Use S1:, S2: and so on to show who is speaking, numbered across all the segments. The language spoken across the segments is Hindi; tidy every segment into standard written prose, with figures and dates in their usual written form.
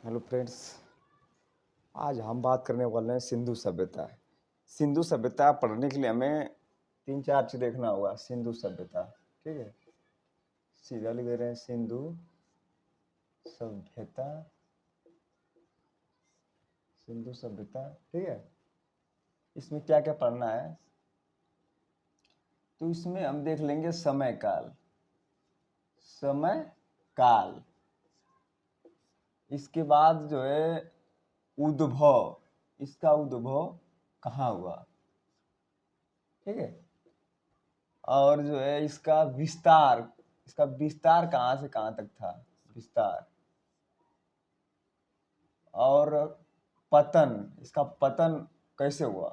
S1: Hello friends. आज हम बात करने वाले हैं सिंधु सभ्यता। सिंधु सभ्यता पढ़ने के लिए हमें 3-4 चीज़ देखना होगा। सिंधु सभ्यता, ठीक है, सीधा लिख दे रहे हैं सिंधु सभ्यता। सिंधु सभ्यता, ठीक है। इसमें क्या क्या पढ़ना है, तो इसमें हम देख लेंगे समय काल। समय काल, इसके बाद जो है उद्भव, इसका उद्भव कहाँ हुआ, ठीक है। और जो है इसका विस्तार कहाँ से कहाँ तक था, विस्तार। और पतन, इसका पतन कैसे हुआ,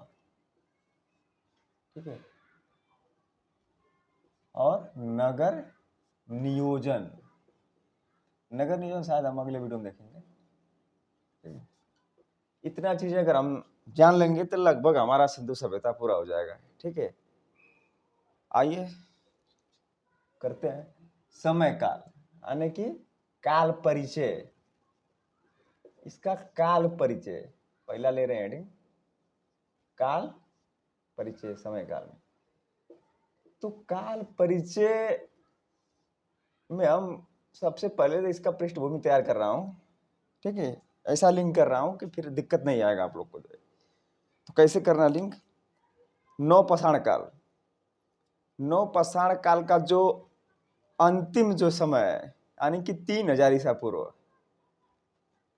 S1: ठीक है। और नगर नियोजन, नगर नियोजन शायद हम अगले वीडियो में देखेंगे, ठीक है। इतना चीजें अगर हम जान लेंगे तो लगभग हमारा सिंधु सभ्यता पूरा हो जाएगा, ठीक है। आइए करते हैं समय काल, यानी कि काल परिचय। इसका काल परिचय पहला ले रहे हैं हेडिंग, काल परिचय समय काल में। तो काल परिचय में हम सबसे पहले तो इसका पृष्ठभूमि तैयार कर रहा हूँ, ठीक है। ऐसा लिंक कर रहा हूँ कि फिर दिक्कत नहीं आएगा आप लोग को। तो कैसे करना लिंक, नवपाषाण काल। नवपाषाण काल का जो अंतिम जो समय है, यानी कि 3000 ईसा पूर्व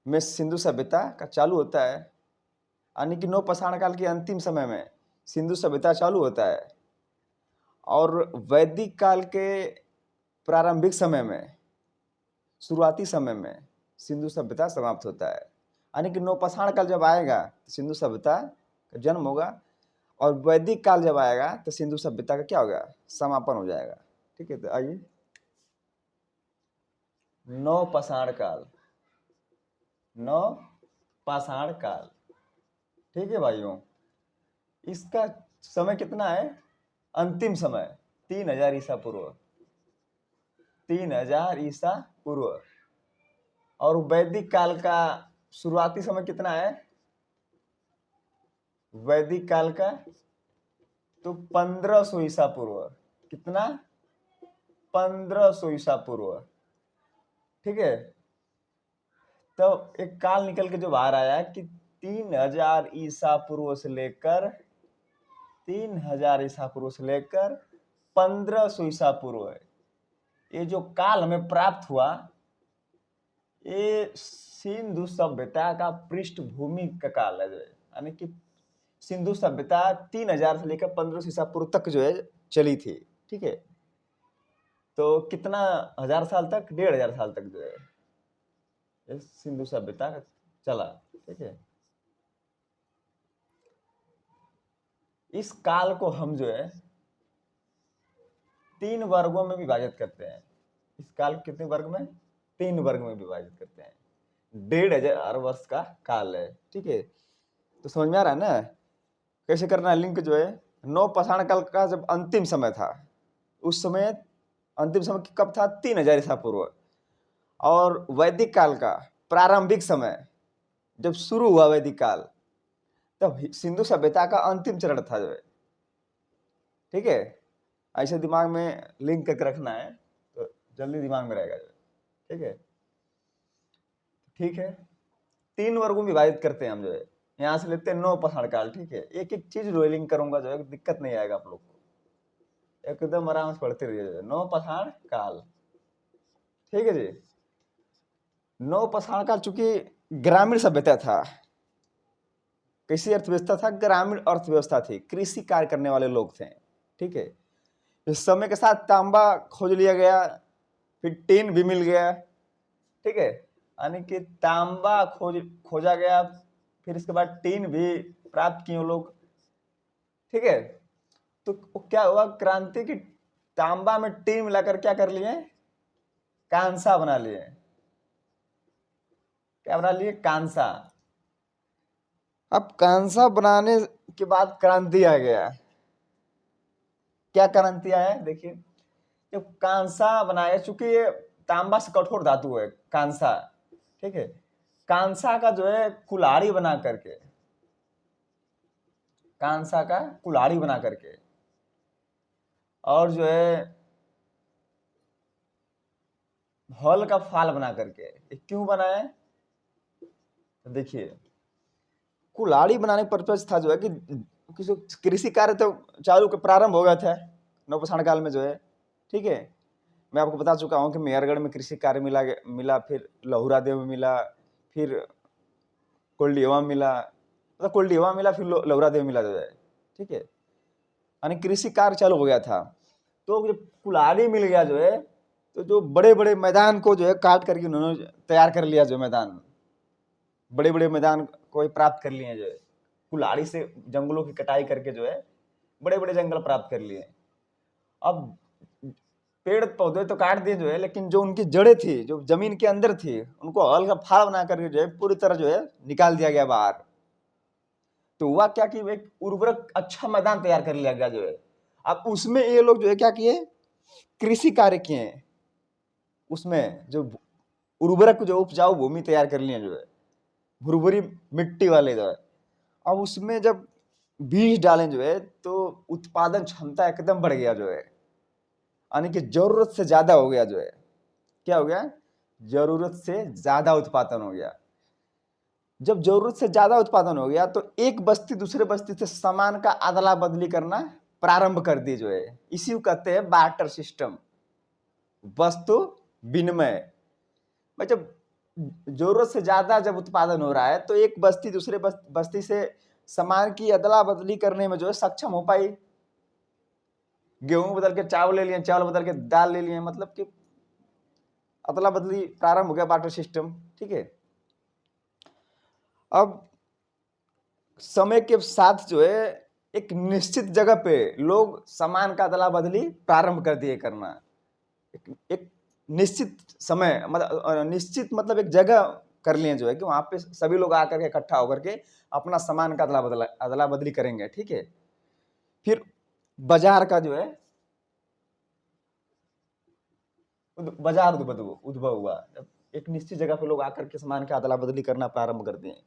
S1: में सिंधु सभ्यता का चालू होता है। यानी कि नवपाषाण काल के अंतिम समय में सिंधु सभ्यता चालू होता है और वैदिक काल के प्रारंभिक समय में, शुरुआती समय में सिंधु सभ्यता समाप्त होता है। यानी कि नवपाषाण काल जब आएगा तो सिंधु सभ्यता का जन्म होगा, और वैदिक काल जब आएगा तो सिंधु सभ्यता का क्या होगा, समापन हो जाएगा, ठीक है। तो आइए नवपाषाण काल, नवपाषाण काल, ठीक है भाइयों। इसका समय कितना है, अंतिम समय 3000 ईसा पूर्व, 3000 ईसा पूर्व। और वैदिक काल का शुरुआती समय कितना है, वैदिक काल का तो 1500 ईसा पूर्व। कितना, 1500 ईसा पूर्व, ठीक है। तो एक काल निकल के जो बाहर आया कि 3000 ईसा पूर्व से लेकर 3000 ईसा पूर्व से लेकर 1500 ईसा पूर्व है। ये जो काल हमें प्राप्त हुआ, ये सिंधु सभ्यता का पृष्ठभूमि का काल है, जो है यानी कि सिंधु सभ्यता 3000 से लेकर 1500 ईसा पूर्व तक जो है चली थी, ठीक है। तो कितना हजार साल तक, 1500 साल तक जो है ये सिंधु सभ्यता चला, ठीक है। इस काल को हम जो है 3 वर्गों में विभाजित करते हैं। इस काल को कितने वर्ग में, 3 वर्ग में विभाजित करते हैं। 1500 वर्ष का काल है, ठीक है। तो समझ में आ रहा है ना कैसे करना है लिंक, जो है नवपाषाण काल का जब अंतिम समय था, उस समय अंतिम समय कब था, 3000 ईसा पूर्व। और वैदिक काल का प्रारंभिक समय जब शुरू हुआ वैदिक काल, तब सिंधु सभ्यता का अंतिम चरण था, जो है, ठीक है। ऐसे दिमाग में लिंक करके रखना है तो जल्दी दिमाग में रहेगा, ठीक है। ठीक है, 3 वर्गों में विभाजित करते हैं हम, जो है यहाँ से लेते हैं नवपाषाण काल, ठीक है। एक एक चीज रोलिंग करूंगा, जो है दिक्कत नहीं आएगा आप लोग को, एकदम आराम से पढ़ते रहिए। नवपाषाण काल, ठीक है जी। नवपाषाण काल चूंकि ग्रामीण सभ्यता था, कैसी अर्थव्यवस्था था, ग्रामीण अर्थव्यवस्था थी, कृषि कार्य करने वाले लोग थे, ठीक है। इस समय के साथ तांबा खोज लिया गया, फिर टीन भी मिल गया, ठीक है। यानी कि तांबा खोजा गया, फिर इसके बाद टीन भी प्राप्त किए लोग, ठीक है। तो क्या हुआ, क्रांति की तांबा में टीन मिलाकर क्या कर लिए, कांसा बना लिए। क्या बना लिए, कांसा। अब कांसा बनाने के बाद क्रांति आ गया। क्या क्रांति आया, देखिए जब कांसा बनाया, चूंकि ये तांबा से कठोर धातु है कांसा, ठीक है। कांसा का जो है कुल्हाड़ी बना करके, कांसा का कुल्हाड़ी बना करके, और जो है हल का फाल बना करके। ये क्यों बनाए? तो देखिए, कुल्हाड़ी बनाने का पर्पज था जो है कि किसी कृषि कार्य तो चालू के प्रारंभ हो गए थे नवपाषाण काल में जो है, ठीक है। मैं आपको बता चुका हूँ कि मेहरगढ़ में कृषि कार्य मिला, फिर लहुरा देव में मिला, फिर कोल्डिवा मिला, मतलब कोल्डिवा मिला, फिर लहुरा देव मिला जो है, ठीक है। यानी कृषि कार्य चालू हो गया था। तो जब कुल्हाड़ी मिल गया जो है, तो जो बड़े बड़े मैदान को जो है काट करके उन्होंने तैयार कर लिया, जो मैदान, बड़े बड़े मैदान को प्राप्त कर लिए जो है, कुल्हाड़ी से जंगलों की कटाई करके जो है बड़े बड़े जंगल प्राप्त कर लिए। अब पेड़ पौधे तो काट दिए जो है, लेकिन जो उनकी जड़ें थी, जो जमीन के अंदर थी, उनको हल का फाड़ बना करके जो है पूरी तरह जो है निकाल दिया गया बाहर। तो हुआ क्या कि एक उर्वरक अच्छा मैदान तैयार कर लिया गया जो है। अब उसमें ये लोग जो है क्या किए, कृषि कार्य किए, उसमें जो उर्वरक, जो उपजाऊ भूमि तैयार कर लिए जो है, भुरभुरी मिट्टी वाले जो है। अब उसमें जब बीज डालें जो है, तो उत्पादन क्षमता एकदम बढ़ गया जो है, यानी कि जरूरत से ज्यादा हो गया जो है। क्या हो गया? जरूरत से ज्यादा उत्पादन हो गया। जब जरूरत से ज्यादा उत्पादन हो गया, तो एक बस्ती दूसरे बस्ती से सामान का अदला बदली करना प्रारंभ कर दी जो है। इसी को कहते हैं बार्टर सिस्टम, वस्तु विनिमय। मतलब जरूरत से ज्यादा जब उत्पादन हो रहा है, तो एक बस्ती दूसरे बस्ती से सामान की अदला बदली करने में जो है सक्षम हो पाई। गेहूं बदल के चावल ले लिए, चावल बदल के दाल ले लिए, मतलब कि अदला बदली प्रारंभ हो गया, बार्टर सिस्टम, ठीक है। अब समय के साथ जो है एक निश्चित जगह पे लोग सामान का अदला बदली प्रारंभ कर दिए करना। एक निश्चित समय, मतलब निश्चित मतलब एक जगह कर लिए जो है कि वहां पे सभी लोग आकर के इकट्ठा होकर के अपना सामान का अदला बदली करेंगे, ठीक है। फिर बाजार का जो है बाजार उद्भव हुआ। एक निश्चित जगह पे लोग आकर के सामान का अदला बदली करना प्रारंभ कर दिए।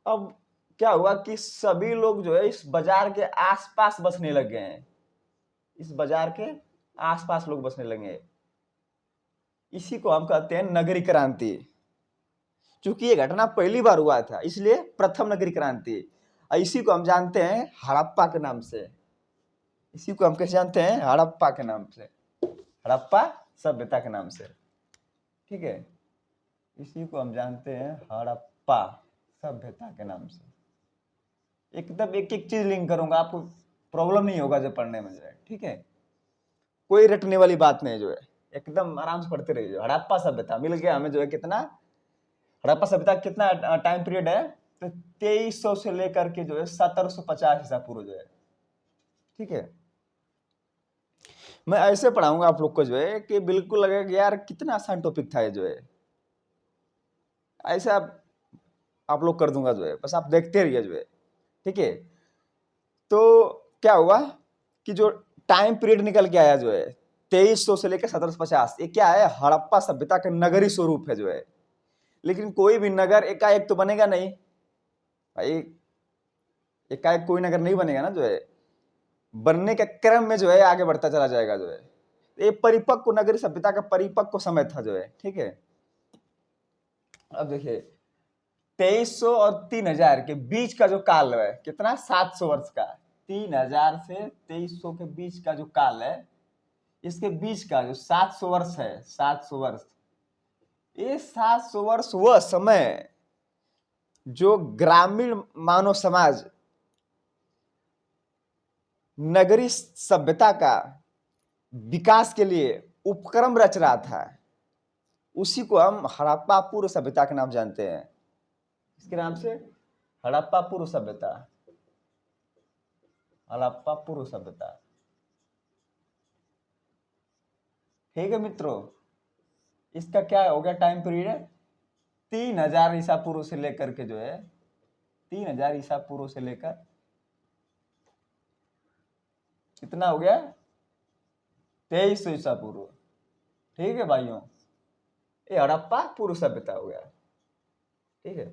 S1: अब क्या हुआ कि सभी लोग जो है इस बाजार के आसपास बसने लग गए हैं, इस बाजार के आसपास लोग बसने लगे। इसी को हम कहते हैं नगरी क्रांति। चूंकि ये घटना पहली बार हुआ था, इसलिए प्रथम नगरी क्रांति। इसी को हम जानते हैं हड़प्पा के नाम से। इसी को हम कैसे जानते हैं? हड़प्पा के नाम से, हड़प्पा सभ्यता के नाम से, ठीक है। इसी को हम जानते हैं हड़प्पा सभ्यता के नाम से। एकदम एक एक चीज लिंक करूंगा, आपको प्रॉब्लम नहीं होगा जब पढ़ने में जो है, ठीक है। कोई रटने वाली बात नहीं जो है, एकदम आराम से पढ़ते रहिए। हड़प्पा सभ्यता मिल गया हमें जो है कितना, हड़प्पा सभ्यता कितना टाइम पीरियड है? तो 2300 से लेकर के जो है 1750 ईसा पूर्व जो है, ठीक है। मैं ऐसे पढ़ाऊंगा आप लोग को जो है कि बिल्कुल लगेगा यार कितना आसान टॉपिक था ये जो है। ऐसे आप लोग कर दूंगा जो है, बस आप देखते रहिए जो है, ठीक है। तो क्या हुआ कि जो टाइम पीरियड निकल के आया जो है 2300 से लेकर 1750, ये क्या है? हड़प्पा सभ्यता का नगरी स्वरूप है जो है। लेकिन कोई भी नगर एकाएक तो बनेगा नहीं भाई, एकाएक कोई नगर नहीं बनेगा ना जो है, बनने के क्रम में जो है आगे बढ़ता चला जाएगा जो है। ये परिपक्व नगरी सभ्यता का परिपक्व समय था जो है, ठीक है। अब देखिए 2300 और 3000 के बीच का जो काल है कितना? 700 वर्ष का। 3000 से 2300 के बीच का जो काल है, इसके बीच का जो 700 वर्ष है, 700 वर्ष, ये 700 वर्ष वह समय जो ग्रामीण मानव समाज नगरी सभ्यता का विकास के लिए उपक्रम रच रहा था, उसी को हम हड़प्पा पूर्व सभ्यता के नाम जानते हैं। इसके नाम से हड़प्पा पूर्व सभ्यता, हड़प्पा पूर्व सभ्यता, ठीक है मित्रों। इसका क्या हो गया टाइम पीरियड? 3000 ईसा पूर्व से लेकर के जो है 3000 ईसा पूर्व से लेकर कितना हो गया? 2300 ईसा पूर्व, ठीक है भाइयों। ये हड़प्पा पूर्व सभ्यता हो गया। ठीक है।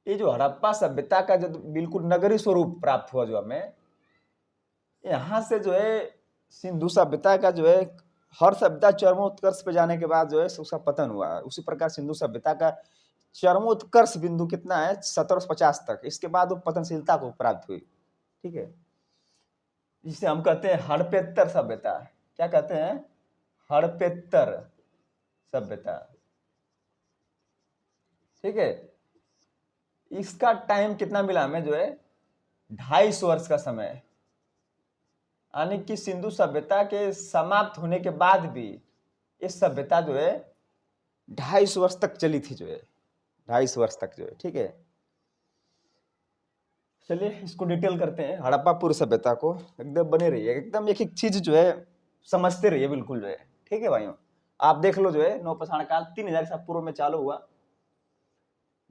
S1: ये जो हड़प्पा सभ्यता का जो बिल्कुल नगरी स्वरूप प्राप्त हुआ जो हमें, यहाँ से जो है सिंधु सभ्यता का जो है हर सभ्यता चरमोत्कर्ष पे जाने के बाद जो है उसका पतन हुआ। उसी प्रकार सिंधु सभ्यता का चरमोत्कर्ष बिंदु कितना है, 1750 तक। इसके बाद वो पतनशीलता को प्राप्त हुई। ठीक है, जिसे हम कहते हैं हड़प्पेतर सभ्यता। क्या कहते हैं? हड़प्पेतर सभ्यता। ठीक है, इसका टाइम कितना मिला हमें जो है 250 वर्ष का समय। यानी कि सिंधु सभ्यता के समाप्त होने के बाद भी इस सभ्यता जो है 250 वर्ष तक चली थी, जो है 250 वर्ष तक जो है। ठीक है, चलिए इसको डिटेल करते हैं। हड़प्पा पूर्व सभ्यता को एकदम बने रहिए, एकदम एक एक चीज जो है समझते रहिए बिल्कुल जो है। ठीक है भाइयों, आप देख लो जो है नवपाषाण काल 3000 ईसा पूर्व में चालू हुआ,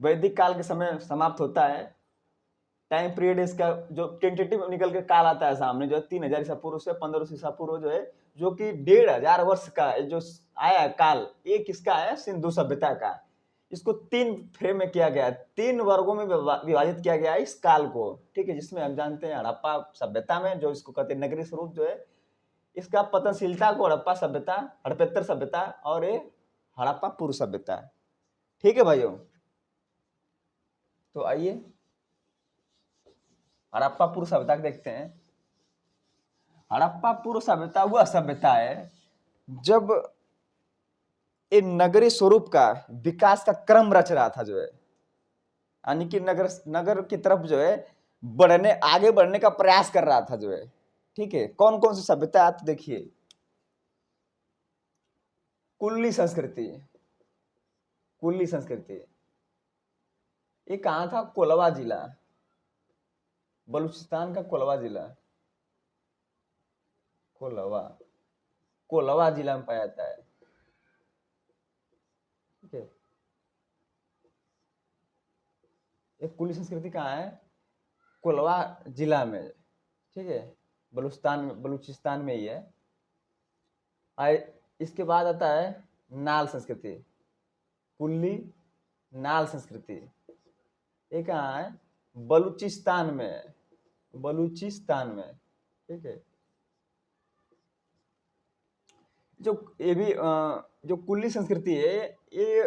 S1: वैदिक काल के समय समाप्त होता है। टाइम पीरियड इसका जो टेंटेटिव निकल के काल आता है सामने जो है 3000 ईसा पूर्व से 1500 ईसा पूर्व जो है, जो कि 1500 वर्ष का जो आया काल, ये किसका है? सिंधु सभ्यता का। इसको 3 फ्रेम में किया गया है, 3 वर्गों में विभाजित किया गया है इस काल को। ठीक है, जिसमें हम जानते हैं हड़प्पा सभ्यता में जो इसको कहते हैं नगरी स्वरूप जो है, इसका पतनशीलता को हड़प्पा सभ्यता, हड़प्पेतर सभ्यता और ये हड़प्पा पूर्व सभ्यता। ठीक है भाइयों, तो आइए हड़प्पा पूर्व सभ्यता देखते हैं। हड़प्पा पूर्व सभ्यता वह सभ्यता है जब ये नगरी स्वरूप का विकास का क्रम रच रहा था जो है, यानी कि नगर की तरफ जो है आगे बढ़ने का प्रयास कर रहा था जो है। ठीक है, कौन कौन सी सभ्यता आप देखिए। कुल्ली संस्कृति। कुल्ली संस्कृति ये कहाँ था? कोलवा जिला, बलूचिस्तान का कोलवा जिला। कोलवा, कोलवा जिला में पाया जाता है। ठीक है, एक कुली संस्कृति कहाँ है? कोलवा जिला में। ठीक है, बलूचिस्तान में ही है। इसके बाद आता है नाल संस्कृति। कुल्ली नाल संस्कृति ये कहाँ है? बलूचिस्तान में। बलूचिस्तान में। ठीक है, जो ये भी जो कुल्ली संस्कृति है ये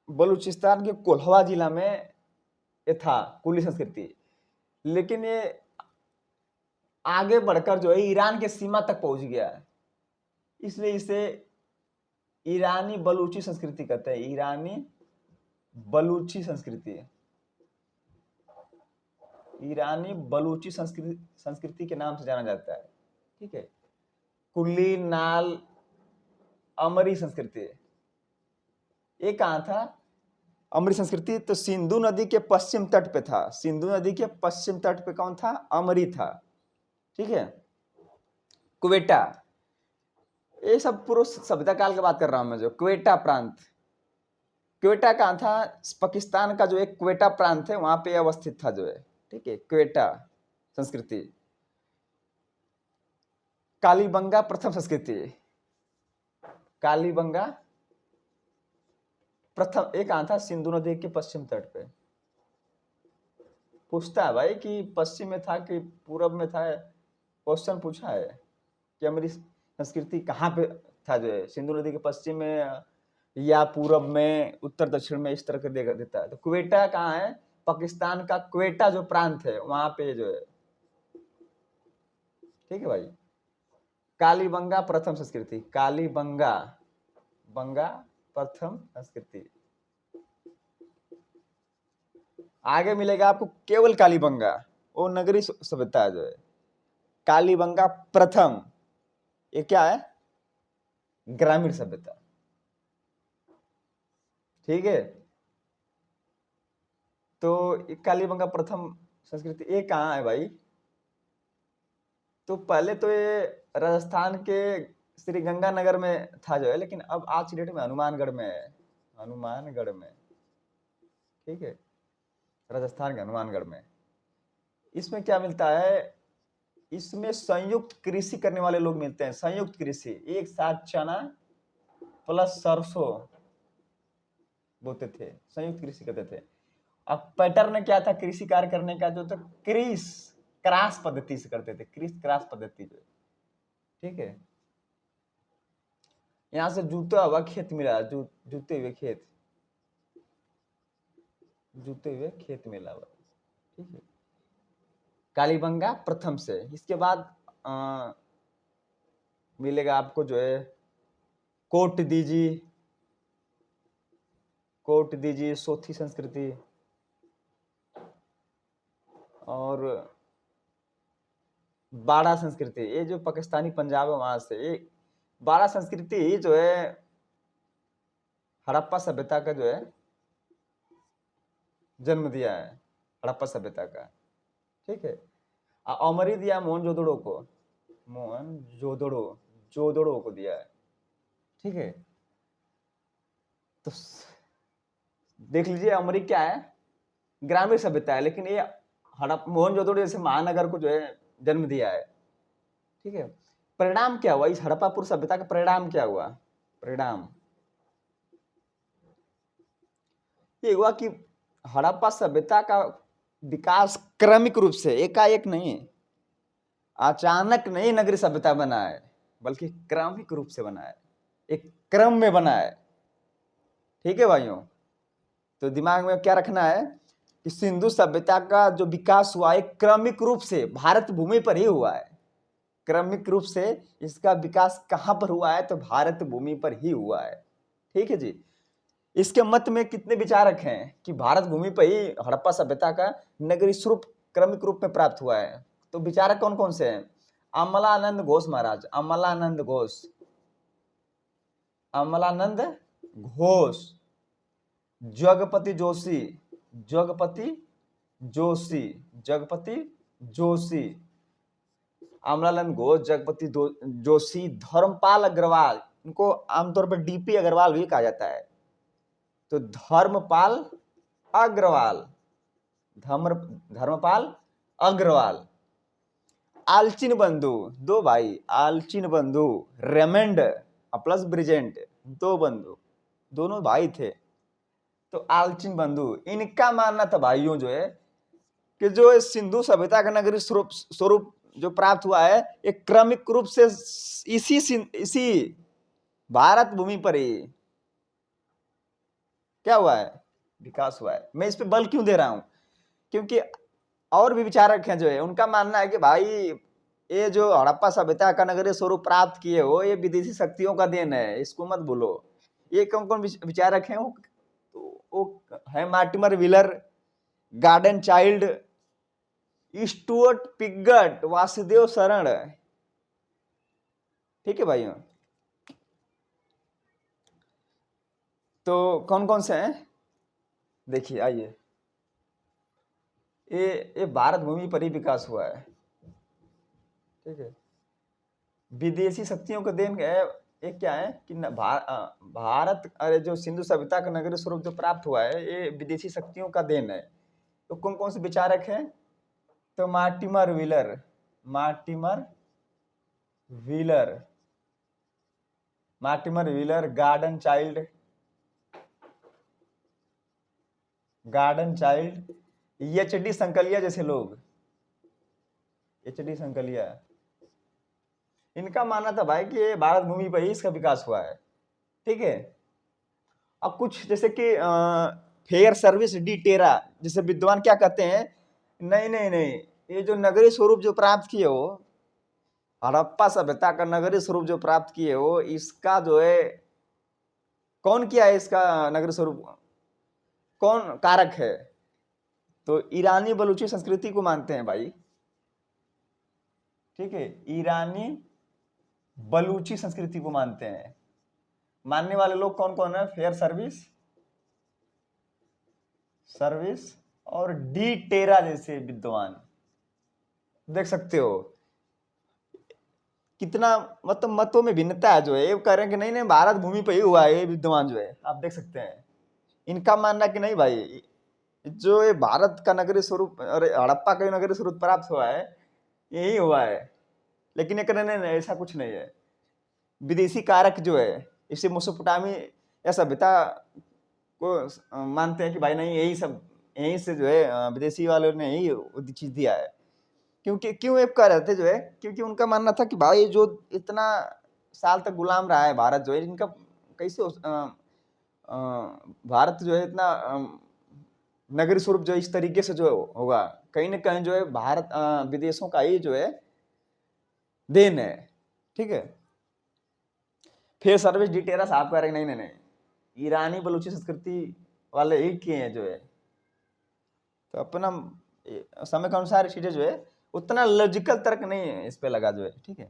S1: बलूचिस्तान के कोल्हवा जिला में ये था कुल्ली संस्कृति। लेकिन ये आगे बढ़कर जो है ईरान के सीमा तक पहुंच गया है, इसलिए इसे ईरानी बलूची संस्कृति कहते हैं। ईरानी बलूची संस्कृति, ईरानी बलूची संस्कृति के नाम से जाना जाता है। ठीक है, कुल्ली नाल अमरी संस्कृति ये कहाँ था? अमरी संस्कृति तो सिंधु नदी के पश्चिम तट पे था। सिंधु नदी के पश्चिम तट पे कौन था? अमरी था। ठीक है, क्वेटा, ये सब पूर्व सभ्यता काल की बात कर रहा हूं मैं। जो क्वेटा प्रांत, क्वेटा कहाँ था? पाकिस्तान का जो एक क्वेटा प्रांत है वहां पे अवस्थित था जो है। ठीक है, क्वेटा संस्कृति। कालीबंगा प्रथम संस्कृति। कालीबंगा प्रथम एक कहाँ था? सिंधु नदी के पश्चिम तट पे। पूछता है भाई कि पश्चिम में था कि पूरब में था, क्वेश्चन पूछा है कि हमारी संस्कृति कहाँ पे था जो है, सिंधु नदी के पश्चिम में या पूरब में, उत्तर दक्षिण में, इस तरह के देता है। तो क्वेटा कहाँ है? पाकिस्तान का क्वेटा जो प्रांत है वहां पे जो है। ठीक है भाई, कालीबंगा प्रथम संस्कृति। कालीबंगा बंगा प्रथम संस्कृति। आगे मिलेगा आपको केवल कालीबंगा, वो नगरी सभ्यता जो है। कालीबंगा प्रथम ये क्या है? ग्रामीण सभ्यता। ठीक है, तो कालीबंगा प्रथम संस्कृति ये कहाँ है भाई? तो पहले तो ये राजस्थान के श्री गंगानगर में था जो है, लेकिन अब आज की डेट में हनुमानगढ़ में है। हनुमानगढ़ में। ठीक है, राजस्थान के हनुमानगढ़ में। इसमें क्या मिलता है? इसमें संयुक्त कृषि करने वाले लोग मिलते हैं। संयुक्त कृषि, एक साथ चना प्लस सरसों बोते थे, संयुक्त कृषि करते थे। अब पैटर्न क्या था कृषि कार्य करने का, जो था क्रॉस पद्धति से करते थे, क्रॉस पद्धति जो, ठीक है। यहां से जूता हुआ खेत मिला, जूते हुए खेत, जूते हुए खेत मिला हुआ, ठीक है। कालीबंगा प्रथम से, इसके बाद मिलेगा आपको जो है कोट दीजिए, कोट दीजिए सोथी संस्कृति, और बाड़ा संस्कृति, ये जो पाकिस्तानी पंजाब है वहां से, ये बाड़ा संस्कृति जो है हड़प्पा सभ्यता का जो है जन्म दिया है, हड़प्पा सभ्यता का, ठीक है। अमरी दिया मोहनजोदड़ो को, जोदड़ो को दिया है, ठीक है। तो देख लीजिए अमरी क्या है, ग्रामीण सभ्यता है, लेकिन ये मोहनजोदड़ो जैसे महानगर को जो है जन्म दिया है, ठीक है। परिणाम क्या हुआ इस हड़प्पापुर सभ्यता का, परिणाम क्या हुआ, परिणाम ये हुआ कि हड़प्पा सभ्यता का विकास क्रमिक रूप से, एकाएक नहीं, अचानक नहीं नगरीय सभ्यता बना है, बल्कि क्रमिक रूप से बना है, एक क्रम में बना है, ठीक है भाइयों। तो दिमाग में क्या रखना है कि सिंधु सभ्यता का जो विकास हुआ है क्रमिक रूप से भारत भूमि पर ही हुआ है, क्रमिक रूप से इसका विकास कहां पर हुआ है, तो भारत भूमि पर ही हुआ है, ठीक है जी। इसके मत में कितने विचारक हैं कि भारत भूमि पर ही हड़प्पा सभ्यता का नगरीय स्वरूप क्रमिक रूप में प्राप्त हुआ है। तो विचारक कौन कौन से हैं, अमलानंद घोष महाराज, अमलानंद घोष, अमलानंद घोष, जगपति जोशी, जगपति जोशी, जगपति जोशी, अमलानंद घोष, जगपति जोशी, धर्मपाल अग्रवाल, इनको आमतौर पर डीपी अग्रवाल भी कहा जाता है। तो धर्मपाल अग्रवाल, धर्मपाल अग्रवाल, आलचिन बंधु, दो भाई, आलचिन बंधु, रेमंड प्लस ब्रिजेंट, दो बंधु, दोनों भाई थे। तो आलचिन बंधु, इनका मानना था भाइयों जो है कि जो सिंधु सभ्यता का नगरीय स्वरूप जो प्राप्त हुआ है एक क्रमिक रूप से इसी भारत भूमि पर ही क्या हुआ है, विकास हुआ है। मैं इस पे बल क्यों दे रहा हूं, क्योंकि और भी विचारक हैं जो है उनका मानना है कि भाई ये जो हड़प्पा सभ्यता का नगरीय स्वरूप प्राप्त किए हो ये विदेशी शक्तियों का देन है, इसको मत भूलो। ये कौन कौन विचारक हैं, वो है Mortimer Wheeler, Gordon child, Stuart Piggott, Vasudev शरण, ठीक है भाइयों। तो कौन कौन से हैं देखिए, आइए, ये भारत भूमि पर ही विकास हुआ है, ठीक है। विदेशी शक्तियों का देन है, एक क्या है कि भारत, अरे जो सिंधु सभ्यता का नगरीय स्वरूप जो प्राप्त हुआ है ये विदेशी शक्तियों का देन है। तो कौन कौन से विचारक हैं, तो Mortimer Wheeler, Mortimer Wheeler, Mortimer Wheeler, Gordon Childe, Gordon Childe, H D. Sankalia जैसे लोग, एच.डी. संकलिया, इनका मानना था भाई कि भारत भूमि पर ही इसका विकास हुआ है, ठीक है। अब कुछ जैसे कि फेयर सर्विस डी टेरा जैसे विद्वान क्या कहते हैं, नहीं नहीं नहीं, ये जो नगरीय स्वरूप जो प्राप्त किए हो, हड़प्पा सभ्यता का नगरीय स्वरूप जो प्राप्त किए हो, इसका जो है कौन किया है, इसका नगरीय स्वरूप कौन कारक है, तो ईरानी बलूची संस्कृति को मानते हैं भाई, ठीक है। ईरानी बलूची संस्कृति को मानते हैं। मानने वाले लोग कौन कौन है, फेयर सर्विस, सर्विस और डी टेरा जैसे विद्वान, देख सकते हो कितना मतलब मतों में भिन्नता है जो है। ये कह रहे हैं कि नहीं नहीं भारत भूमि पर ही हुआ है, ये विद्वान जो है आप देख सकते हैं। इनका मानना कि नहीं भाई जो ये भारत का नगरीय स्वरूप, अरे हड़प्पा का नगरीय स्वरूप प्राप्त हुआ है यही हुआ है। लेकिन एक नहीं, ऐसा कुछ नहीं है। विदेशी कारक जो है, इसे मेसोपोटामी या सभ्यता को मानते हैं कि भाई नहीं, यही से जो है विदेशी वालों ने यही चीज दिया है। क्योंकि क्यों ये कह रहे थे जो है, क्योंकि उनका मानना था कि भाई जो इतना साल तक गुलाम रहा है भारत जो है, इनका कैसे भारत जो है इतना नगरी स्वरूप जो इस तरीके से जो होगा, कहीं ना कहीं जो है भारत विदेशों का ही जो है देन है। ठीक है। फिर सर्विस डिटेल्स आप कह रहे नहीं नहीं नहीं, ईरानी बलूची संस्कृति वाले ही किए हैं जो है। तो अपना समय के अनुसार चीजें जो है उतना लॉजिकल तर्क नहीं है इस पे लगा जो है। ठीक है।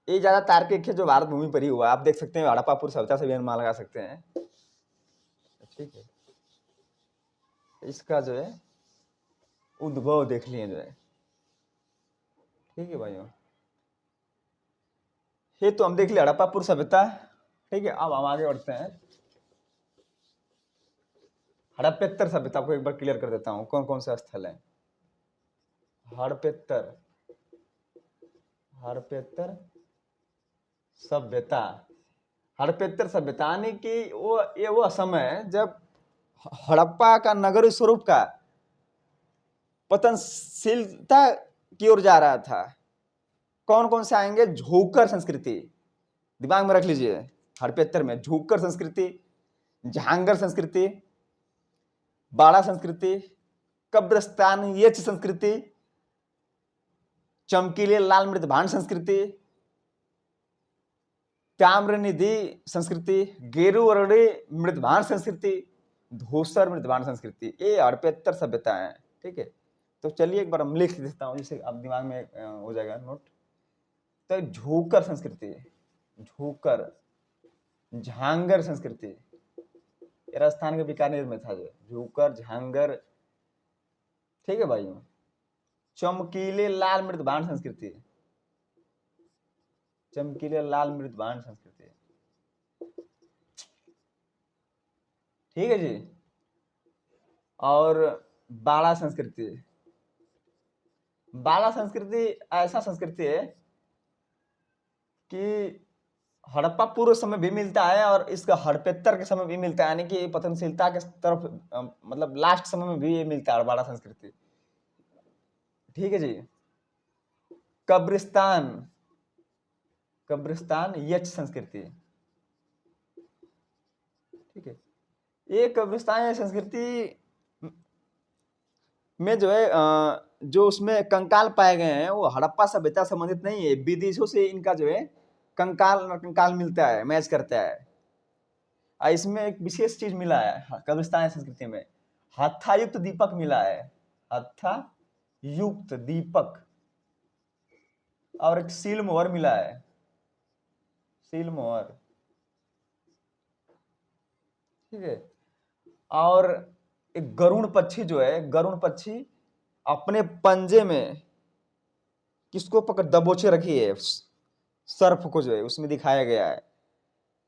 S1: ये ज्यादा तार्किक है जो भारत भूमि पर ही हुआ। आप देख सकते हैं हड़प्पापुर सभ्यता से भी अनुमान लगा सकते हैं। ठीक है। इसका जो है उद्भव देख लिए जो है। ठीक है भाइयों, ये तो हम देख लिया हड़प्पापुर सभ्यता। ठीक है। अब हम आगे बढ़ते हैं। हड़प्पेत्तर सभ्यता को एक बार क्लियर कर देता हूं, कौन कौन से स्थल है। हड़प्पेत्तर हड़प्पेत्तर सभ्यता। हड़प्पेत्तर सभ्यता यानी कि वो समय है जब हड़प्पा का नगरीय स्वरूप का पतनशीलता की ओर जा रहा था। कौन कौन से आएंगे? झोंकर संस्कृति, दिमाग में रख लीजिए। हड़प्पेत्तर में झोंकर संस्कृति, जहांगर संस्कृति, बाड़ा संस्कृति, कब्रस्तान यच संस्कृति, चमकीले लाल मृतभांड संस्कृति, ताम्रनिधि संस्कृति, गेरुवर्णी मृतभांड संस्कृति, धूसर मृतभांड संस्कृति, ये हड़प्पेत्तर सभ्यता है। ठीक है। तो चलिए एक बार हम लिख देता हूँ जिससे आप दिमाग में हो जाएगा नोट। तो झोंकर संस्कृति, झोंकर, झांगर संस्कृति, राजस्थान के बीकानेर में था जो झोंकर झांगर। ठीक है भाई। चमकीले लाल मृतभांड संस्कृति, चमकीले लाल मृतभांड संस्कृति। ठीक है जी। और बाड़ा संस्कृति, बाड़ा संस्कृति ऐसा संस्कृति है कि हड़प्पा पूर्व समय भी मिलता है और इसका हड़प्पेत्तर के समय भी मिलता है, यानी कि पतनशीलता के तरफ मतलब लास्ट समय में भी ये मिलता है बाड़ा संस्कृति। ठीक है जी। कब्रिस्तान, कब्रिस्तान यच संस्कृति। ठीक है। ये कब्रिस्तान यच संस्कृति में जो है जो उसमें कंकाल पाए गए हैं वो हड़प्पा सभ्यता संबंधित नहीं है, विदेशों से इनका जो है कंकाल मिलता है, मैच करता है। इसमें एक विशेष चीज मिला है कब्रिस्तान संस्कृति में, हत्थायुक्त दीपक मिला है, हत्था युक्त दीपक, और एक सील मोहर मिला है, सील मोहर। ठीक है। और एक गरुड़ पक्षी जो है, गरुड़ पक्षी अपने पंजे में किसको पकड़ दबोचे रखी है, सर्फ को जो है उसमें दिखाया गया है।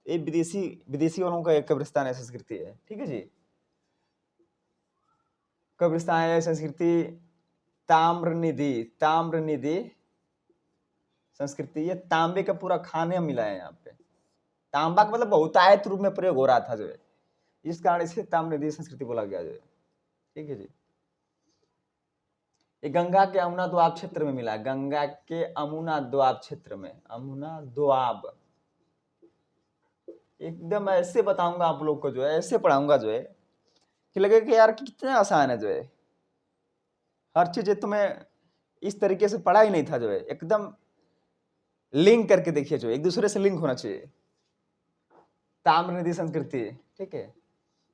S1: ये विदेशी वालों का एक कब्रिस्तान है संस्कृति है। ठीक है जी। कब्रिस्तान है संस्कृति। ताम्रनिधि, ताम्रनिधि संस्कृति, ये तांबे का पूरा खाने मिला है यहाँ पे। तांबा का मतलब बहुतायत रूप में प्रयोग हो रहा था जो है, इस कारण इसे ताम्रनिधि संस्कृति बोला गया जो है। ठीक है जी। ये गंगा के अमुना दोआब क्षेत्र में मिला है, गंगा के अमुना दोआब क्षेत्र में, अमुना दोआब। एकदम ऐसे बताऊंगा आप लोग को जो है, ऐसे पढ़ाऊंगा जो है कि लगे कि यार कितना आसान है जो है, हर चीज तुम्हें इस तरीके से पढ़ा ही नहीं था जो है, एकदम लिंक करके देखिए जो एक दूसरे से लिंक होना चाहिए। ताम्रनिधि संस्कृति। ठीक है।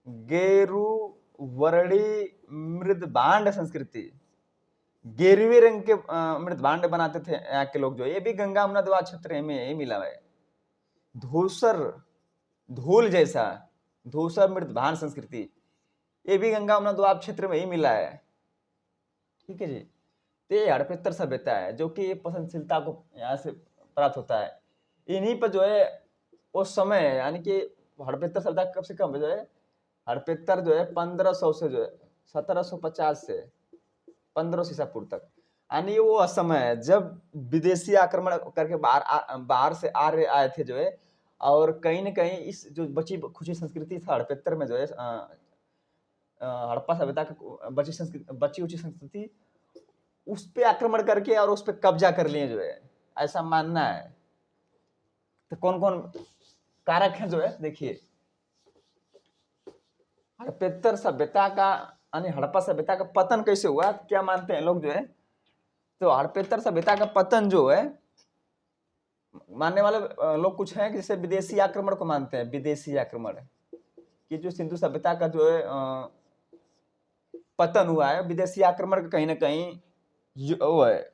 S1: गेरु वर्णी मृदभांड संस्कृति, गेरुए रंग के मृदभांड बनाते थे यहाँ के लोग जो, ये भी गंगा यमुना दोआब क्षेत्र में ही मिला है। धूसर, धूल जैसा, धूसर मृदभांड संस्कृति, ये भी गंगा यमुना दोआब क्षेत्र में ही मिला है। ठीक है जी। तो ये हड़प्पेत्तर सभ्यता है जो कि पतनशीलता को यहाँ से प्राप्त होता है। इन्हीं पर जो है उस समय यानी कि हड़प्पेत्तर सभ्यता कब से कब जो है, हड़प्पेत्तर जो है 1500 से जो है 1750 से 1500 ईसा पूर्व तक, यानी ये वो असमय है जब विदेशी आक्रमण करके बाहर से आर्य आए थे जो है, और कहीं न कहीं इस जो बची-खुची संस्कृति था हड़प्पा में जो है हड़प्पा सभ्यता का बची-खुची संस्कृति, उस पे आक्रमण करके और उस पे कब्जा कर लिए जो है, ऐसा मानना है। तो कौन-कौन कारक हैं जो है देखिए, हड़प्पेतर सभ्यता का यानी हड़प्पा सभ्यता का पतन कैसे हुआ, क्या मानते हैं लोग जो है, तो हड़प्पेतर सभ्यता का पतन जो है, मानने वाले लोग कुछ हैं कि जैसे विदेशी आक्रमण को मानते हैं, विदेशी आक्रमण कि जो सिंधु सभ्यता का जो है पतन हुआ है, विदेशी आक्रमण का कहीं ना कहीं वो है,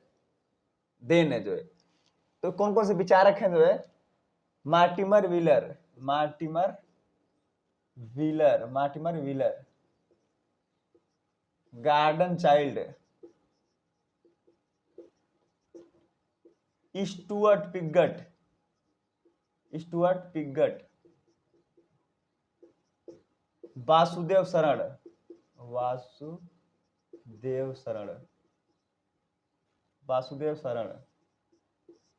S1: देन है जो है। तो कौन कौन से विचारक हैं जो है, Mortimer Wheeler, Mortimer Wheeler, Mortimer Wheeler, Gordon child, Stuart Piggott, Stuart Piggott, Vasudev शरण, वासुदेव शरण, वासुदेव शरण,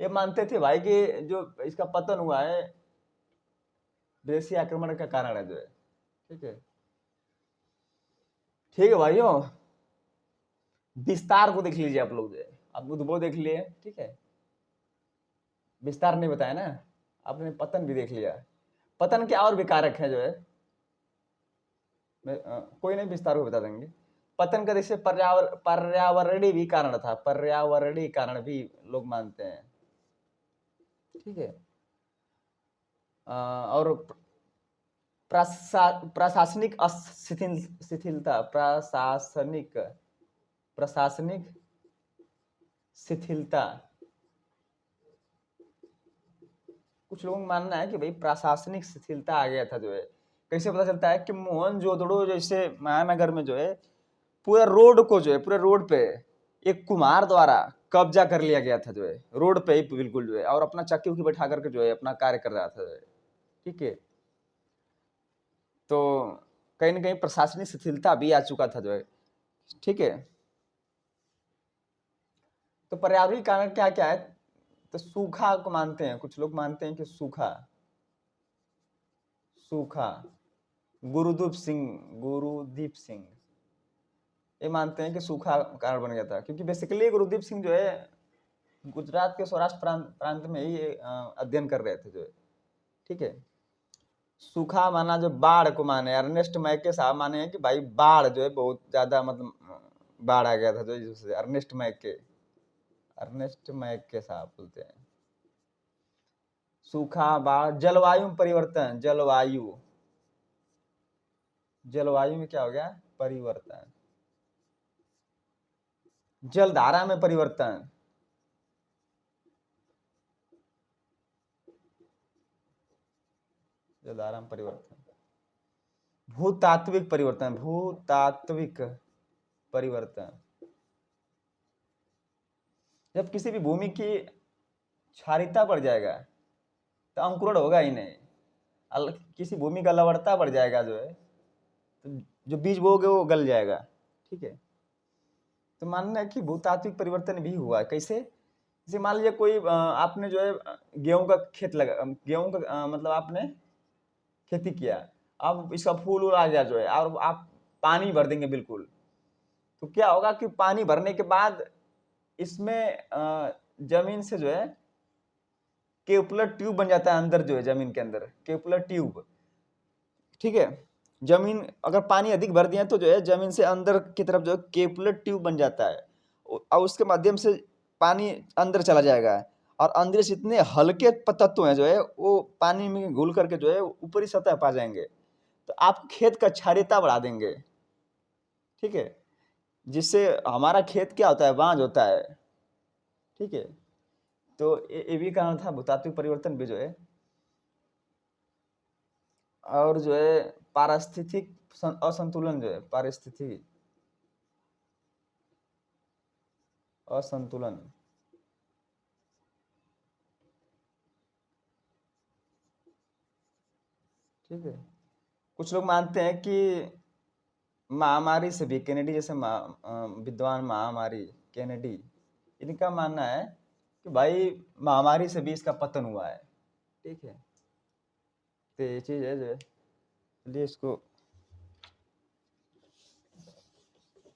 S1: ये मानते थे भाई कि जो इसका पतन हुआ है विदेशी आक्रमण का कारण है जो है। ठीक है, ठीक है भाइयों, विस्तार को देख लीजिए आप लोग जो है, आप वो देख लिए, ठीक है, विस्तार नहीं बताया ना आपने, पतन भी देख लिया। पतन के और भी कारक है जो है, कोई नहीं, विस्तार को बता देंगे। पतन का जैसे पर्यावरणीय भी कारण था, पर्यावरणीय कारण भी लोग मानते हैं। ठीक है, और प्रशासनिक शिथिलता, प्रशासनिक शिथिलता, कुछ लोगों का मानना है कि भाई प्रशासनिक शिथिलता आ गया था जो है। कैसे पता चलता है कि मोहनजोदड़ो जैसे महानगर में जो है पूरा रोड को जो है, पूरे रोड पे एक कुम्हार द्वारा कब्जा कर लिया गया था जो है, रोड पे ही बिल्कुल जो है, और अपना चक्की उक्की बैठा करके जो है अपना कार्य कर रहा था जो है। ठीक है, तो कहीं ना कहीं प्रशासनिक शिथिलता भी आ चुका था जो है। ठीक है, तो पर्यावरणीय कारण क्या क्या है, तो सूखा को मानते हैं, कुछ लोग मानते हैं कि सूखा, सूखा, गुरुदीप सिंह ये मानते हैं कि सूखा कारण बन गया था, क्योंकि बेसिकली गुरुदीप सिंह जो है गुजरात के सौराष्ट्र प्रांत में ही अध्ययन कर रहे थे जो है। ठीक है, सूखा माना जो बाढ़ को माने, अर्नेस्ट मैके साहब माने हैं कि भाई बाढ़ जो है बहुत ज्यादा, मतलब बाढ़ आ गया था जो, जिससे अर्नेस्ट मैके साहब बोलते हैं। सूखा, बाढ़, जलवायु में परिवर्तन, जलवायु में क्या हो गया, परिवर्तन, जलधारा में परिवर्तन, जलधारा में परिवर्तन, भूतात्विक परिवर्तन, भूतात्विक परिवर्तन, जब किसी भी भूमि की क्षारीयता बढ़ जाएगा तो अंकुरण होगा ही नहीं, किसी भूमि का लवणता बढ़ जाएगा जो है, तो जो बीज बोगे वो गल जाएगा। ठीक है, तो मानना है कि भूतात्विक परिवर्तन भी हुआ। कैसे, जैसे मान लीजिए कोई आपने जो है गेहूं का खेत लगा, गेहूं का मतलब आपने खेती किया, अब इसका फूल आ गया जो है, और आप पानी भर देंगे बिल्कुल, तो क्या होगा कि पानी भरने के बाद इसमें जमीन से जो है केपुलर ट्यूब बन जाता है, अंदर जो है जमीन के अंदर केपुलर ट्यूब। ठीक है, जमीन अगर पानी अधिक भर दिया तो जो है जमीन से अंदर की तरफ जो है केपुलर ट्यूब बन जाता है, और उसके माध्यम से पानी अंदर चला जाएगा, और अंदर से इतने हल्के तत्व हैं जो है वो पानी में घुल करके जो है ऊपरी सतह पा जाएंगे, तो आप खेत का क्षारीयता बढ़ा देंगे। ठीक है, जिससे हमारा खेत क्या होता है, बांझ होता है। ठीक है, तो ये भी कारण था भूतात्विक परिवर्तन भी जो है, और जो है पारिस्थितिक असंतुलन जो है, पारिस्थितिक असंतुलन। ठीक है, कुछ लोग मानते हैं कि महामारी से भी, केनेडी जैसे विद्वान महामारी, केनेडी इनका मानना है कि भाई महामारी से भी इसका पतन हुआ है, ठीक है। तो ये चीज है जो चलिए इसको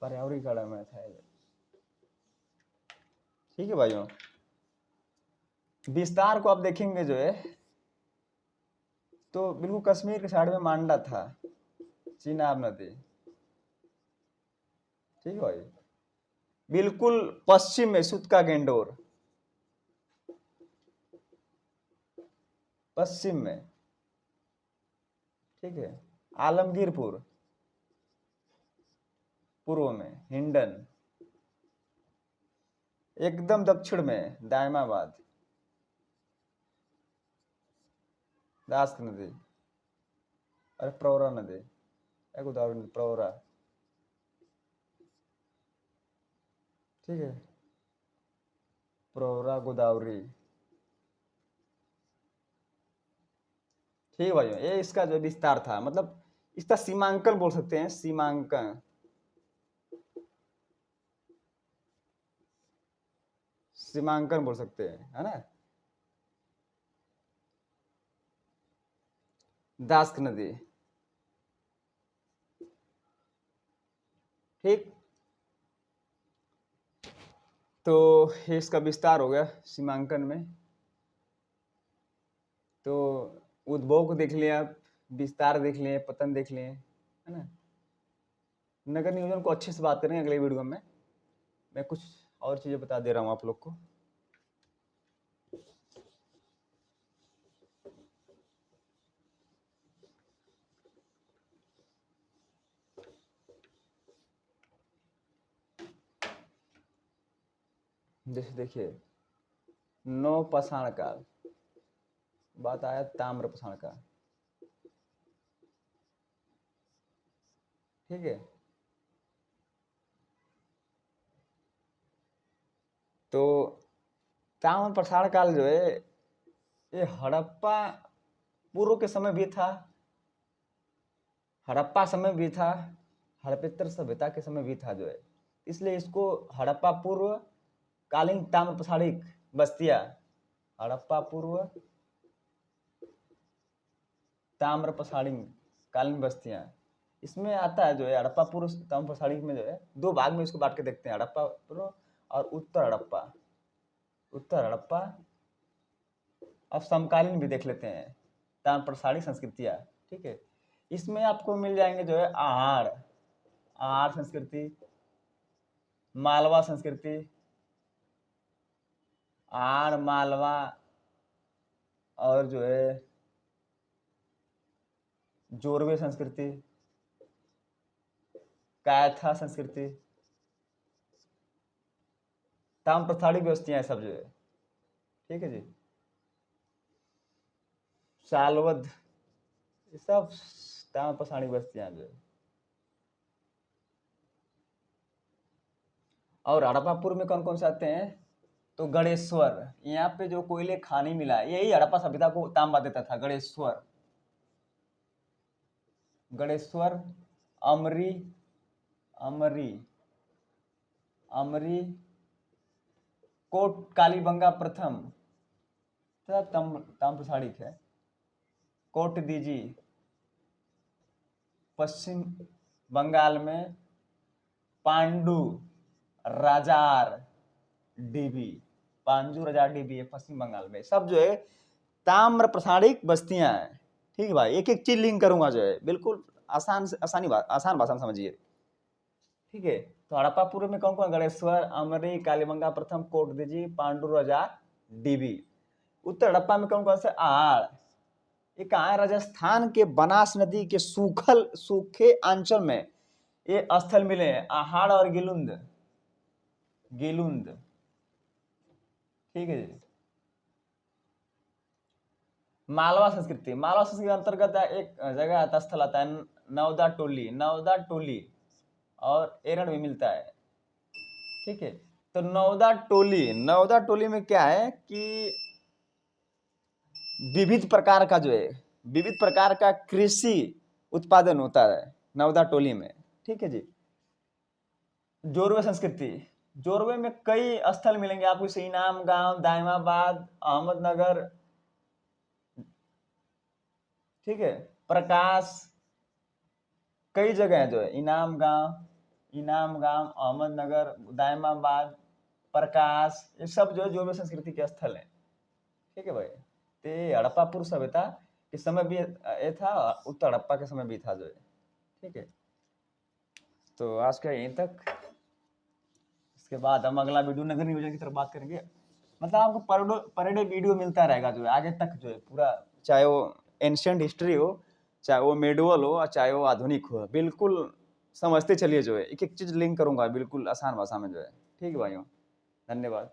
S1: पर्यावरण कड़ा में था, ठीक है भाइयों। विस्तार को आप देखेंगे जो है तो बिल्कुल कश्मीर के साइड में मांडा था, चिनाब नदी, ठीक है भाई। बिल्कुल पश्चिम में सुत का गेंडोर, पश्चिम में, ठीक है। आलमगीरपुर पूर्व में, हिंडन एकदम दक्षिण में, दायमाबाद, दास नदी, अरे प्रवरा नदी, एक उदाहरण प्रवरा, ठीक है। प्रवरा गोदावरी, ठीक है भाइयों। ये इसका जो विस्तार था, मतलब इसका सीमांकन बोल सकते हैं, सीमांकन, सीमांकन बोल सकते हैं, है ना। दास्क नदी, ठीक। तो ये इसका विस्तार हो गया सीमांकन में। तो उद्भव को देख लिया, विस्तार देख लिए, पतन देख लिए, है ना। नगर नियोजन को अच्छे से बात करेंगे अगले वीडियो में। मैं कुछ और चीजें बता दे रहा हूँ आप लोग को। जैसे देखिए नौ पाषाण काल, बात आया ताम्र पाषाण का, ठीक है। तो ताम्र पाषाण काल जो है ये हड़प्पा पूर्व के समय भी था, हड़प्पा समय भी था, हड़प्पेतर सभ्यता के समय भी था जो है। इसलिए इसको हड़प्पा पूर्व कालीन ताम्र पाषाणिक बस्तियां, हड़प्पा पूर्व ताम्र पाषाणिक कालीन बस्तियां, इसमें आता है जो है हड़प्पा पूर्व ताम्र पाषाणिक में जो है दो भाग में इसको बांट के देखते हैं, हड़प्पा पूर्व और उत्तर हड़प्पा। उत्तर हड़प्पा, अब समकालीन भी देख लेते हैं ताम्र पाषाणिक संस्कृतियां, ठीक है। इसमें आपको मिल जाएंगे जो है आहड़, आहड़ संस्कृति, मालवा संस्कृति, आहड़ मालवा, और जो है जोरवे संस्कृति, कायथा संस्कृति, ताम्र पाषाणिक बस्तियां सब जो है, ठीक है जी। सालवद, ये सब ताम्र पाषाणिक बस्तियां जो है। और हड़प्पापुर में कौन कौन से आते हैं, तो गणेश्वर, यहाँ पे जो कोयले खानी मिला, यही हड़प्पा सभ्यता को तांबा देता था। गणेश्वर, गणेश्वर, अमरी, अमरी, अमरी, कोट कालीबंगा प्रथम, ताम्र पाषाणिक है। कोट दीजी पश्चिम बंगाल में, पांडु राजार डीबी, पांजू राजार डीबी है पश्चिम बंगाल में। सब जो है ताम्र पाषाणिक बस्तियां हैं, ठीक है भाई। एक एक चीज लिंक करूंगा जो है, बिल्कुल आसान भाषा में समझिए, ठीक है। तो हड़प्पा पूर्व में कौन कौन, गणेश्वर, अमरी, कालीबंगा प्रथम, कोट दीजी, पांडु राजार डीबी। उत्तर हड़प्पा में कौन कौन से, आहड़, ये कहाँ है, राजस्थान के बनास नदी के सूखे अंचल में ये स्थल मिले हैं, आहड़ और गिलुंद, गिलुंद, ठीक है जी। मालवा संस्कृति, मालवा संस्कृति के अंतर्गत एक जगह आता, स्थल आता है नवदा टोली, नवदा टोली, और एरंड भी मिलता है, ठीक है। तो नवदा टोली, नवदा टोली में क्या है कि विविध प्रकार का जो है, विविध प्रकार का कृषि उत्पादन होता है नवदा टोली में, ठीक है जी। जोरवे संस्कृति, जोरवे में कई स्थल मिलेंगे आपको, जैसे इनाम गांव, दाइमाबाद, अहमदनगर, ठीक है, प्रकाश, कई जगह है जो है, इनाम गांव, अहमदनगर, दाइमाबाद, प्रकाश, ये सब जो है जोरवे संस्कृति के स्थल है। ठीक है भाई। ते हड़प्पा सभ्यता के समय भी ये था, उत्तर हड़प्पा के समय भी था जो है। ठीक है, तो आज का यहीं तक। इसके बाद हम अगला वीडियो नगर नियोजन की तरफ बात करेंगे। मतलब आपको पर डे वीडियो मिलता रहेगा जो है आगे तक जो है पूरा, चाहे वो एंशियंट हिस्ट्री हो, चाहे वो मेडुअल हो, और चाहे वो आधुनिक हो, बिल्कुल समझते चलिए जो है, एक एक चीज लिंक करूंगा बिल्कुल आसान भाषा में जो है। ठीक है भाइयों, धन्यवाद।